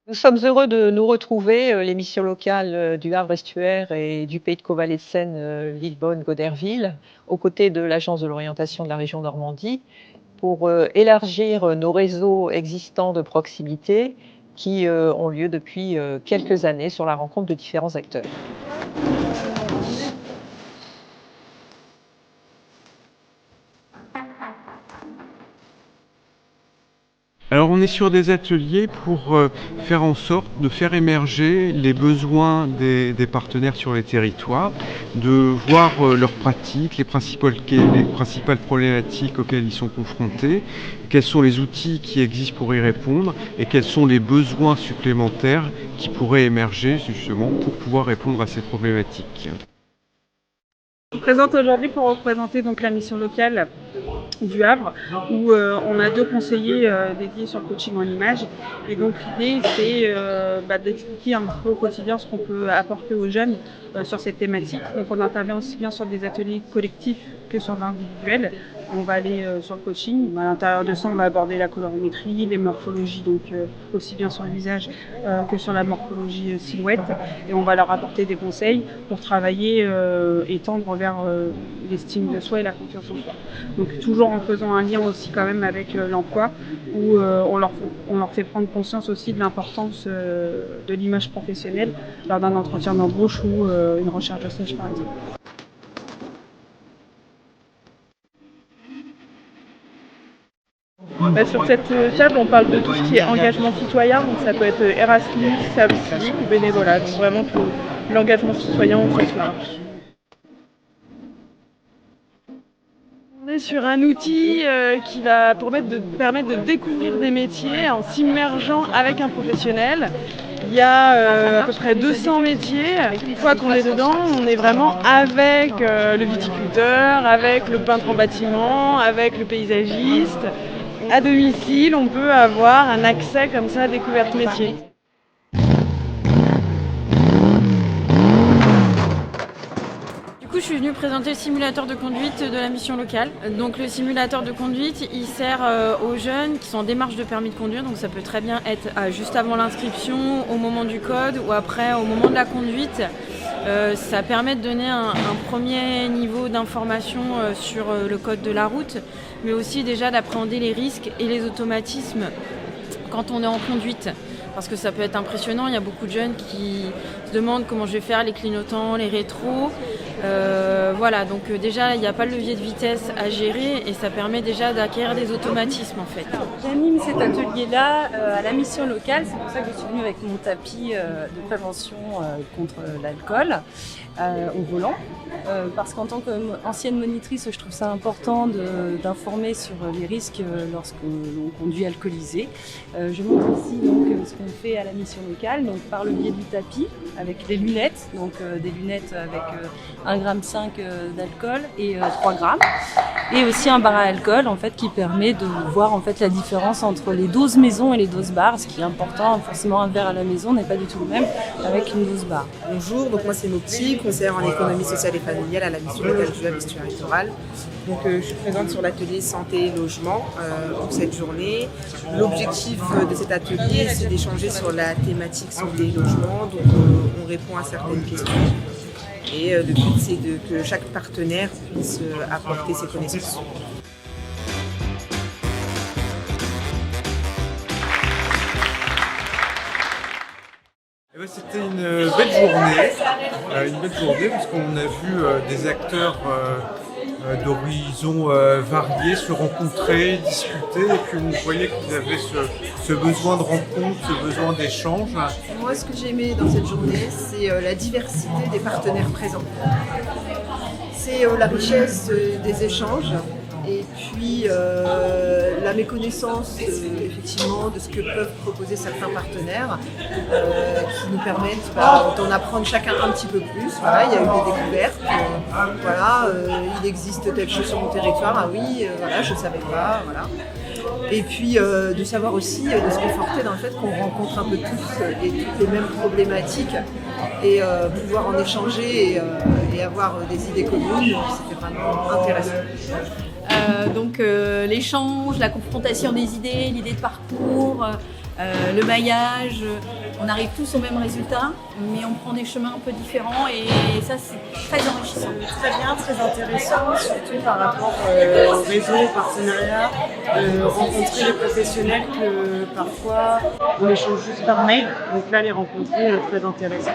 Nous sommes heureux de nous retrouver, les missions locales, du Havre Estuaire et du Pays de Caux-Vallée de Seine, Lillebonne-Goderville, aux côtés de l'Agence de l'orientation de la région Normandie, pour, élargir, nos réseaux existants de proximité qui, ont lieu depuis, quelques années sur la rencontre de différents acteurs. Alors on est sur des ateliers pour faire en sorte de faire émerger les besoins des partenaires sur les territoires, de voir leurs pratiques, les principales problématiques auxquelles ils sont confrontés, quels sont les outils qui existent pour y répondre et quels sont les besoins supplémentaires qui pourraient émerger justement pour pouvoir répondre à ces problématiques. Je me présente aujourd'hui pour représenter donc la mission locale du Havre où on a deux conseillers dédiés sur le coaching en images. Et donc l'idée c'est d'expliquer un peu au quotidien ce qu'on peut apporter aux jeunes sur cette thématique. Donc on intervient aussi bien sur des ateliers collectifs que sur l'individuel. On va aller sur le coaching. À l'intérieur de ça, on va aborder la colorimétrie, les morphologies, donc aussi bien sur le visage que sur la morphologie silhouette. Et on va leur apporter des conseils pour travailler et tendre vers l'estime de soi et la confiance en soi. Donc toujours en faisant un lien aussi quand même avec l'emploi, où on leur fait prendre conscience aussi de l'importance de l'image professionnelle lors d'un entretien d'embauche ou une recherche de stage par exemple. Sur cette table, on parle de tout ce qui est engagement citoyen, donc ça peut être Erasmus, service civique ou bénévolat, donc vraiment tout l'engagement citoyen au sens large. On est sur un outil qui va permettre de découvrir des métiers en s'immergeant avec un professionnel. Il y a à peu près 200 métiers. Une fois qu'on est dedans, on est vraiment avec le viticulteur, avec le peintre en bâtiment, avec le paysagiste. À domicile, on peut avoir un accès comme ça à découverte métier. Du coup, je suis venue présenter le simulateur de conduite de la mission locale. Donc le simulateur de conduite, il sert aux jeunes qui sont en démarche de permis de conduire. Donc ça peut très bien être juste avant l'inscription, au moment du code ou après au moment de la conduite. Ça permet de donner un premier niveau d'information sur le code de la route, mais aussi déjà d'appréhender les risques et les automatismes quand on est en conduite. Parce que ça peut être impressionnant, il y a beaucoup de jeunes qui se demandent comment je vais faire les clignotants, les rétros. Voilà, donc déjà il n'y a pas le levier de vitesse à gérer et ça permet déjà d'acquérir des automatismes en fait. J'anime cet atelier-là à la mission locale, c'est pour ça que je suis venue avec mon tapis de prévention contre l'alcool au volant. Parce qu'en tant qu'ancienne monitrice, je trouve ça important d'informer sur les risques lorsque l'on conduit alcoolisé. Je montre ici donc ce qu'on fait à la mission locale, donc par le biais du tapis, avec les lunettes, donc des lunettes avec 1,5 g d'alcool et 3 grammes. Et aussi un bar à alcool en fait, qui permet de voir en fait, la différence entre les doses maison et les doses bar. Ce qui est important, forcément un verre à la maison n'est pas du tout le même avec une dose bar. Bonjour, donc moi c'est Mopti, conseillère en économie sociale et familiale à la mission locale du Havre Estuaire Littoral. Donc je suis présente sur l'atelier santé et logement pour cette journée. L'objectif de cet atelier c'est d'échanger sur la thématique santé et logement, donc on répond à certaines questions. Et le but c'est que chaque partenaire puisse apporter ses connaissances. C'était une belle journée parce qu'on a vu des acteurs d'horizons variés se rencontrer, discuter et puis on voyait qu'ils avaient ce besoin de rencontre, ce besoin d'échange. Moi ce que j'ai aimé dans cette journée c'est la diversité des partenaires présents. C'est la richesse des échanges et puis la méconnaissance effectivement de ce que peuvent proposer certains partenaires qui nous permettent d'en apprendre chacun un petit peu plus. Voilà, il y a eu des découvertes, il existe telle chose sur mon territoire, ah oui, voilà, je ne savais pas, voilà. Et puis de savoir aussi de se conforter dans le fait qu'on rencontre un peu tous et toutes les mêmes problématiques et pouvoir en échanger et avoir des idées communes, c'était vraiment intéressant. Donc l'échange, la confrontation des idées, l'idée de parcours, le maillage, on arrive tous au même résultat, mais on prend des chemins un peu différents et ça c'est très enrichissant. Très bien, très intéressant, surtout par rapport au réseau, au partenariat, rencontrer les professionnels que parfois on échange juste par mail. Donc là, les rencontrer, très intéressant.